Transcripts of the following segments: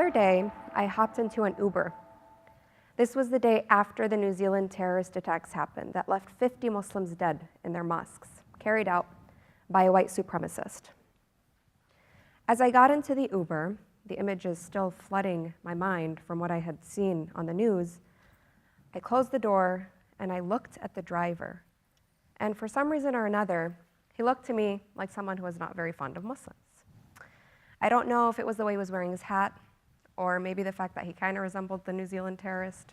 other day, I hopped into an Uber. This was the day after the New Zealand terrorist attacks happened that left 50 Muslims dead in their mosques, carried out by a white supremacist. As I got into the Uber, the images still flooding my mind from what I had seen on the news, I closed the door and I looked at the driver. And for some reason or another, he looked to me like someone who was not very fond of Muslims. I don't know if it was the way he was wearing his hat, or maybe the fact that he kind of resembled the New Zealand terrorist,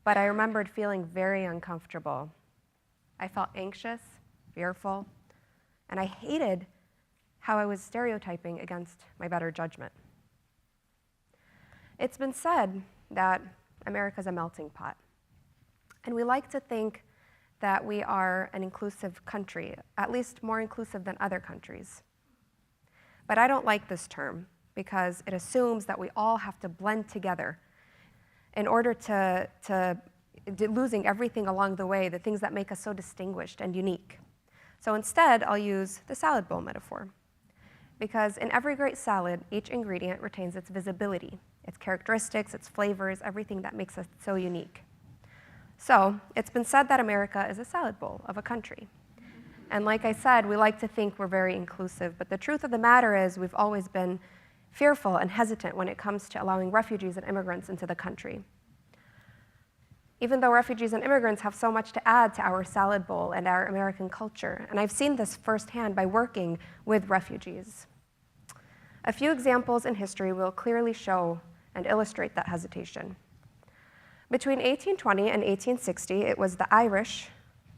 but I remembered feeling very uncomfortable. I felt anxious, fearful, and I hated how I was stereotyping against my better judgment. It's been said that America's a melting pot, and we like to think that we are an inclusive country, at least more inclusive than other countries. But I don't like this term because it assumes that we all have to blend together in order to losing everything along the way, the things that make us so distinguished and unique. So instead, I'll use the salad bowl metaphor. Because in every great salad, each ingredient retains its visibility, its characteristics, its flavors, everything that makes us so unique. So it's been said that America is a salad bowl of a country. And like I said, we like to think we're very inclusive, but the truth of the matter is we've always been fearful and hesitant when it comes to allowing refugees and immigrants into the country. Even though refugees and immigrants have so much to add to our salad bowl and our American culture, and I've seen this firsthand by working with refugees. A few examples in history will clearly show and illustrate that hesitation. Between 1820 and 1860, it was the Irish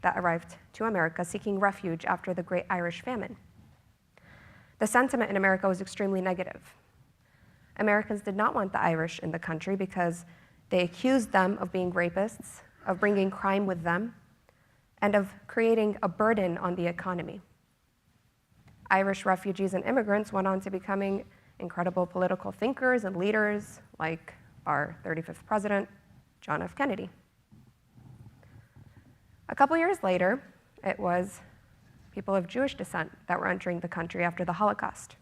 that arrived to America seeking refuge after the Great Irish Famine. The sentiment in America was extremely negative. Americans did not want the Irish in the country because they accused them of being rapists, of bringing crime with them, and of creating a burden on the economy. Irish refugees and immigrants went on to becoming incredible political thinkers and leaders, like our 35th president, John F. Kennedy. A couple years later, it was people of Jewish descent that were entering the country after the Holocaust.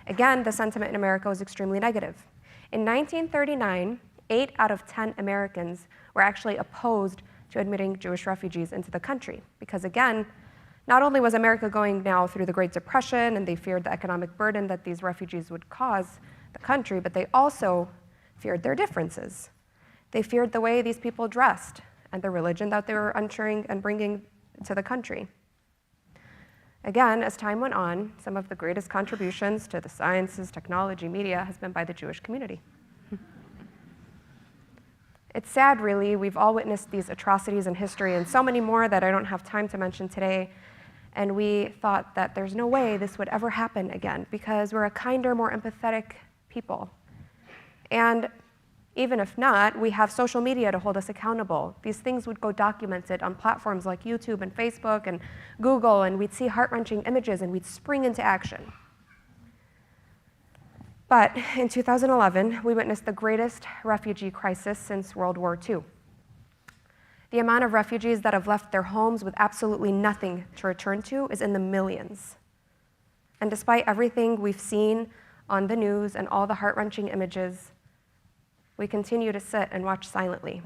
Again, the sentiment in America was extremely negative. In 1939, 8 out of 10 Americans were actually opposed to admitting Jewish refugees into the country, because again, not only was America going now through the Great Depression and they feared the economic burden that these refugees would cause the country, but they also feared their differences. They feared the way these people dressed and the religion that they were ushering and bringing to the country. Again, as time went on, some of the greatest contributions to the sciences, technology, media has been by the Jewish community. It's sad, really. We've all witnessed these atrocities in history and so many more that I don't have time to mention today. And we thought that there's no way this would ever happen again because we're a kinder, more empathetic people. And even if not, we have social media to hold us accountable. These things would go documented on platforms like YouTube and Facebook and Google, and we'd see heart-wrenching images and we'd spring into action. But in 2011, we witnessed the greatest refugee crisis since World War II. The amount of refugees that have left their homes with absolutely nothing to return to is in the millions. And despite everything we've seen on the news and all the heart-wrenching images, we continue to sit and watch silently.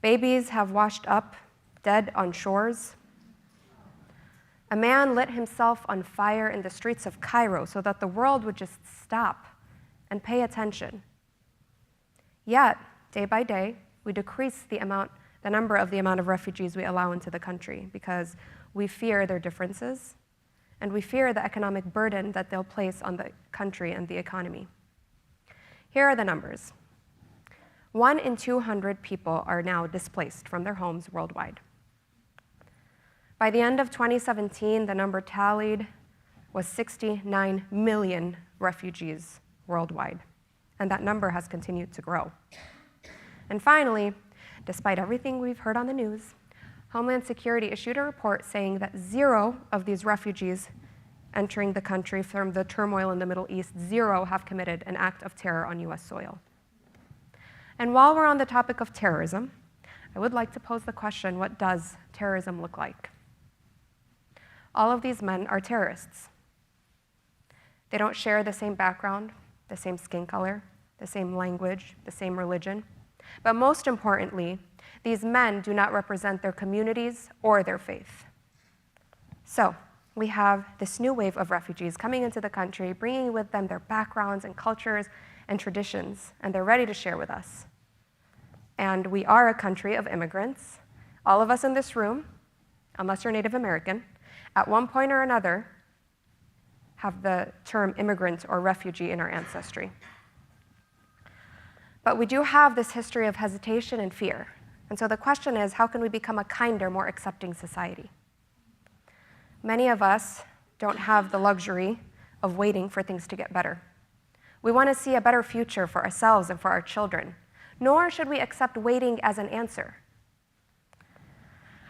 Babies have washed up, dead on shores. A man lit himself on fire in the streets of Cairo so that the world would just stop and pay attention. Yet, day by day, we decrease the number of refugees we allow into the country because we fear their differences and we fear the economic burden that they'll place on the country and the economy. Here are the numbers. 1 in 200 people are now displaced from their homes worldwide. By the end of 2017, the number tallied was 69 million refugees worldwide, and that number has continued to grow. And finally, despite everything we've heard on the news, Homeland Security issued a report saying that 0 of these refugees entering the country from the turmoil in the Middle East, 0 have committed an act of terror on US soil. And while we're on the topic of terrorism, I would like to pose the question, what does terrorism look like? All of these men are terrorists. They don't share the same background, the same skin color, the same language, the same religion. But most importantly, these men do not represent their communities or their faith. So we have this new wave of refugees coming into the country, bringing with them their backgrounds and cultures and traditions, and they're ready to share with us. And we are a country of immigrants. All of us in this room, unless you're Native American, at one point or another have the term immigrant or refugee in our ancestry. But we do have this history of hesitation and fear. And so the question is, how can we become a kinder, more accepting society? Many of us don't have the luxury of waiting for things to get better. We want to see a better future for ourselves and for our children, nor should we accept waiting as an answer.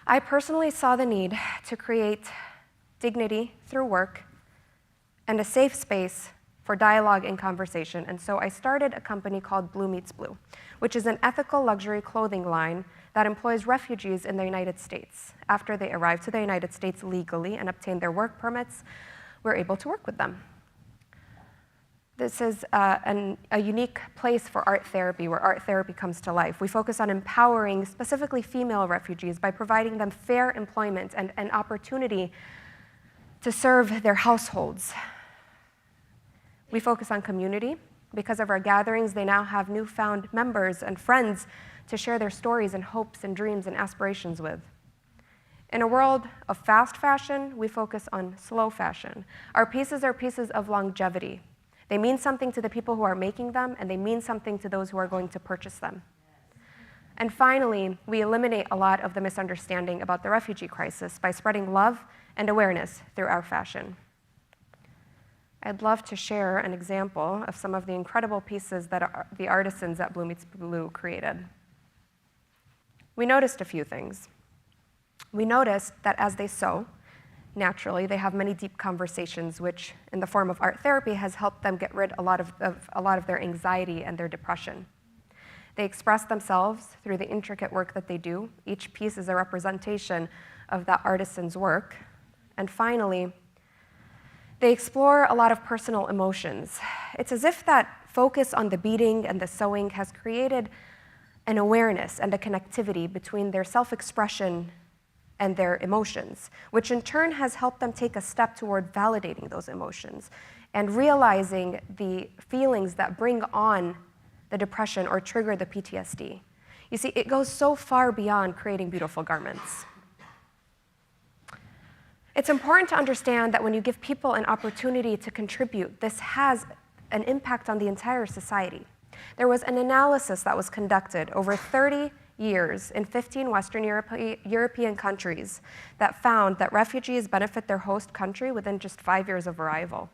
I personally saw the need to create dignity through work and a safe space for dialogue and conversation, and so I started a company called Blue Meets Blue, which is an ethical luxury clothing line that employs refugees in the United States. After they arrive to the United States legally and obtain their work permits, we're able to work with them. This is a unique place for art therapy, where art therapy comes to life. We focus on empowering specifically female refugees by providing them fair employment and an opportunity to serve their households. We focus on community. Because of our gatherings, they now have newfound members and friends to share their stories and hopes and dreams and aspirations with. In a world of fast fashion, we focus on slow fashion. Our pieces are pieces of longevity. They mean something to the people who are making them, and they mean something to those who are going to purchase them. And finally, we eliminate a lot of the misunderstanding about the refugee crisis by spreading love and awareness through our fashion. I'd love to share an example of some of the incredible pieces that the artisans at Blue Meets Blue created. We noticed a few things. We noticed that as they sew, naturally, they have many deep conversations, which in the form of art therapy has helped them get rid of a lot of their anxiety and their depression. They express themselves through the intricate work that they do. Each piece is a representation of that artisan's work. And finally, they explore a lot of personal emotions. It's as if that focus on the beading and the sewing has created an awareness and a connectivity between their self-expression and their emotions, which in turn has helped them take a step toward validating those emotions and realizing the feelings that bring on the depression or trigger the PTSD. You see, it goes so far beyond creating beautiful garments. It's important to understand that when you give people an opportunity to contribute, this has an impact on the entire society. There was an analysis that was conducted over 30 years in 15 Western European countries that found that refugees benefit their host country within just 5 years of arrival.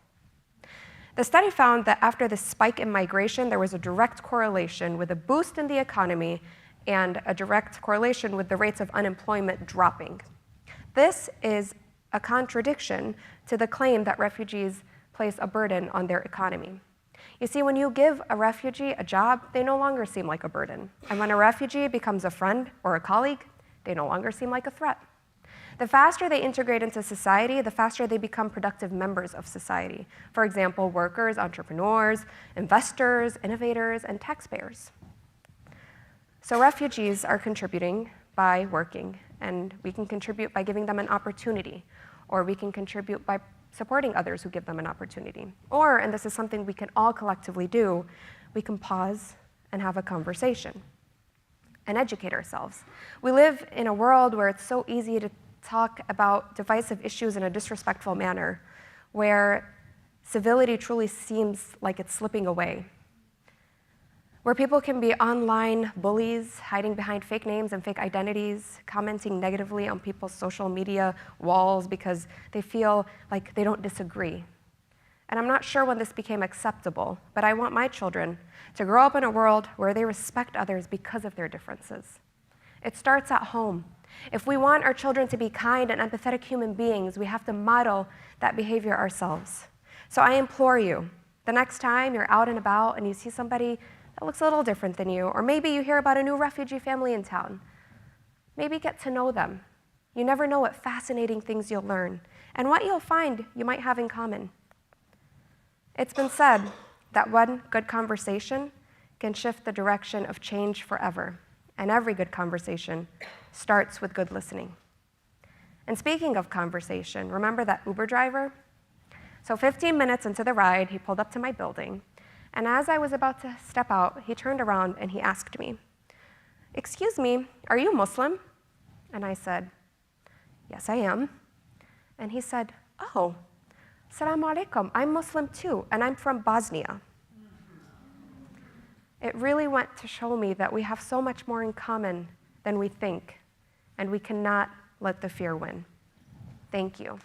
The study found that after the spike in migration, there was a direct correlation with a boost in the economy and a direct correlation with the rates of unemployment dropping. This is a contradiction to the claim that refugees place a burden on their economy. You see, when you give a refugee a job, they no longer seem like a burden. And when a refugee becomes a friend or a colleague, they no longer seem like a threat. The faster they integrate into society, the faster they become productive members of society. For example, workers, entrepreneurs, investors, innovators, and taxpayers. So refugees are contributing by working, and we can contribute by giving them an opportunity, or we can contribute by supporting others who give them an opportunity. Or, and this is something we can all collectively do, we can pause and have a conversation and educate ourselves. We live in a world where it's so easy to talk about divisive issues in a disrespectful manner, where civility truly seems like it's slipping away, where people can be online bullies, hiding behind fake names and fake identities, commenting negatively on people's social media walls because they feel like they don't disagree. And I'm not sure when this became acceptable, but I want my children to grow up in a world where they respect others because of their differences. It starts at home. If we want our children to be kind and empathetic human beings, we have to model that behavior ourselves. So I implore you, the next time you're out and about and you see somebody that looks a little different than you, or maybe you hear about a new refugee family in town, maybe get to know them. You never know what fascinating things you'll learn and what you'll find you might have in common. It's been said that one good conversation can shift the direction of change forever. And every good conversation starts with good listening. And speaking of conversation, remember that Uber driver? So 15 minutes into the ride, he pulled up to my building. And as I was about to step out, he turned around and he asked me, "Excuse me, are you Muslim?" And I said, "Yes, I am." And he said, "Oh, Assalamu alaikum, I'm Muslim too, and I'm from Bosnia." It really went to show me that we have so much more in common than we think, and we cannot let the fear win. Thank you.